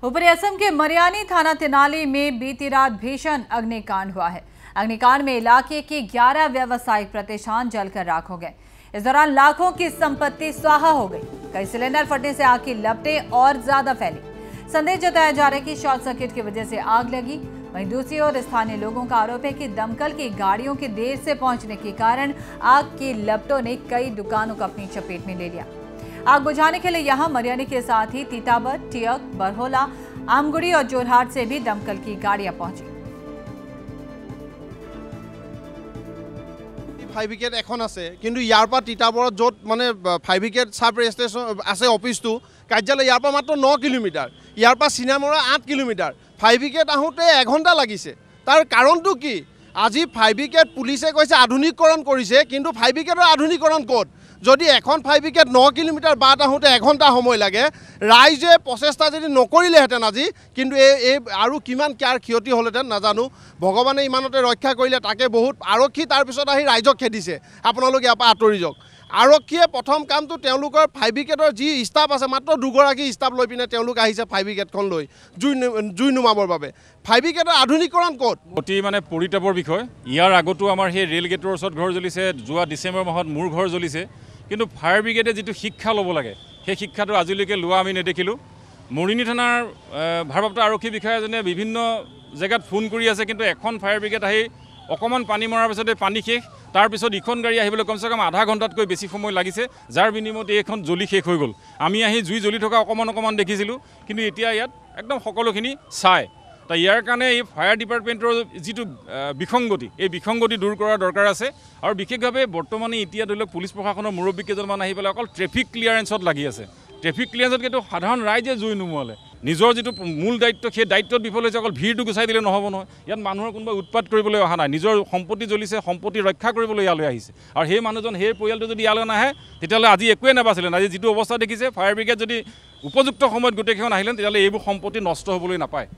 ऊपरी असम के मरियानी थाना तिनाली में बीती रात भीषण अग्निकांड हुआ है। अग्निकांड में इलाके के 11 व्यावसायिक प्रतिष्ठान जलकर राख हो गए। इस दौरान लाखों की संपत्ति स्वाहा हो गई। कई सिलेंडर फटने से आग की लपटें और ज्यादा फैली। संदेह जताया जा रहा है कि शॉर्ट सर्किट की वजह से आग लगी। वहीं दूसरी ओर स्थानीय लोगों का आरोप है कि दमकल की गाड़ियों के देर से पहुंचने के कारण आग की लपटों ने कई दुकानों को अपनी चपेट में ले लिया। आग बुझाने के लिए यहां मरियानी के साथ ही तीताबर, टियक, बरहोला, आमगुड़ी और जोरहाट से भी दमकल की गाड़ियां पहुंची। फायर ब्रिगेड এখন আছে কিন্তু ইয়াৰ পৰা তিতাবৰত য'ত মানে ফায়াৰ ব্ৰিগেড সাব ৰেজিষ্ট্ৰেশ্যন আছে অফিসটো কাৰ্যালয় ইয়াৰ পৰা মাত্ৰ 9 কিলোমিটাৰ, ইয়াৰ পৰা চিনামৰা 8 কিলোমিটাৰ। ফায়াৰ ব্ৰিগেড আহোঁতে 1 ঘণ্টা লাগিছে। তাৰ কাৰণটো কি? আজি ফায়াৰ ব্ৰিগেড পুলিচে কৈছে আধুনিকৰণ কৰিছে, কিন্তু ফায়াৰ ব্ৰিগেডৰ আধুনিকৰণ ক'ত? যদি এখন ফায়াৰ ব্ৰিগেড 9 কিলোমিটাৰ বাট আহোঁতে 1 ঘণ্টা সময় লাগে, ৰাইজে প্ৰচেষ্টা যদি নকৰিলেহেঁতেন আজি কিন্তু এই আৰু কিমান কাৰ ক্ষতি হ'লহেঁতেন নাজানো। ভগৱানে ইমানতে ৰক্ষা কৰিলে, তাকে বহুত আৰক্ষী তাৰপিছত আহি ৰাইজক খেদিছে আপোনালোক ইয়াৰ পৰা আঁতৰি যাওক। আৰক্ষীয়ে প্ৰথম কামটো তেওঁলোকৰ ফায়াৰ ব্ৰিগেডৰ যি ষ্টাফ আছে মাত্ৰ 2গৰাকী ষ্টাফ লৈ পিনে তেওঁলোক আহিছে ফায়াৰ ব্ৰিগেডখন লৈ জুই নুমাবৰ বাবে। ফায়াৰ ব্ৰিগেডৰ আধুনিকৰণ ক'ত? অতি মানে পৰিতাপৰ বিষয়। ইয়াৰ আগতো আমাৰ সেই ৰেল গেটৰ ওচৰত ঘৰ জ্বলিছে, যোৱা ডিচেম্বৰ মাহত মোৰ ঘৰ জ্বলিছে। কিন্তু ফায়াৰ ব্ৰিগেডে যিটো শিক্ষা ল'ব লাগে সেই শিক্ষাটো আজিলৈকে লোৱা আমি নেদেখিলোঁ। মৰিনী থানাৰ ভাৰপ্ৰাপ্ত আৰক্ষী বিষয়াজনে বিভিন্ন জেগাত ফোন কৰি আছে, কিন্তু এখন ফায়াৰ ব্ৰিগেড আহি অকণমান পানী মৰাৰ পিছতে পানী শেষ। তাৰপিছত ইখন গাড়ী আহিবলৈ কমচে কম আধা ঘণ্টাতকৈ বেছি সময় লাগিছে, যাৰ বিনিময়ত এইখন জ্বলি শেষ হৈ গ'ল। আমি আহি জুই জ্বলি থকা অকণমান দেখিছিলোঁ, কিন্তু এতিয়া ইয়াত একদম সকলোখিনি চাই। তো ইয়াৰ কাৰণে এই ফায়াৰ ডিপাৰ্টমেণ্টৰ যিটো বিসংগতি, এই বিসংগতি দূৰ কৰাৰ দৰকাৰ আছে। আৰু বিশেষভাৱে বৰ্তমানে এতিয়া ধৰি লওক পুলিচ প্ৰশাসনৰ মুৰব্বী কেইজনমান আহি পেলাই অকল ট্ৰেফিক ক্লিয়াৰেঞ্চত লাগি আছে। ট্ৰেফিক ক্লিয়াৰেঞ্চত কিন্তু সাধাৰণ ৰাইজে জুই নুমুৱালে। নিজৰ যিটো মূল দায়িত্ব সেই দায়িত্বত বিফল হৈছে। অকল ভিৰটো গুচাই দিলে নহ'ব নহয়। ইয়াত মানুহৰ কোনোবা উৎপাত কৰিবলৈ অহা নাই, নিজৰ সম্পত্তি জ্বলিছে, সম্পত্তি ৰক্ষা কৰিবলৈ ইয়ালৈ আহিছে। আৰু সেই মানুহজন, সেই পৰিয়ালটো যদি ইয়ালৈ নাহে তেতিয়াহ'লে আজি একোৱে নাবাচিলে। আজি যিটো অৱস্থা দেখিছে, ফায়াৰ ব্ৰিগেড যদি উপযুক্ত সময়ত গোটেইখন আহিলে তেতিয়াহ'লে এইবোৰ সম্পত্তি নষ্ট হ'বলৈ নাপায়।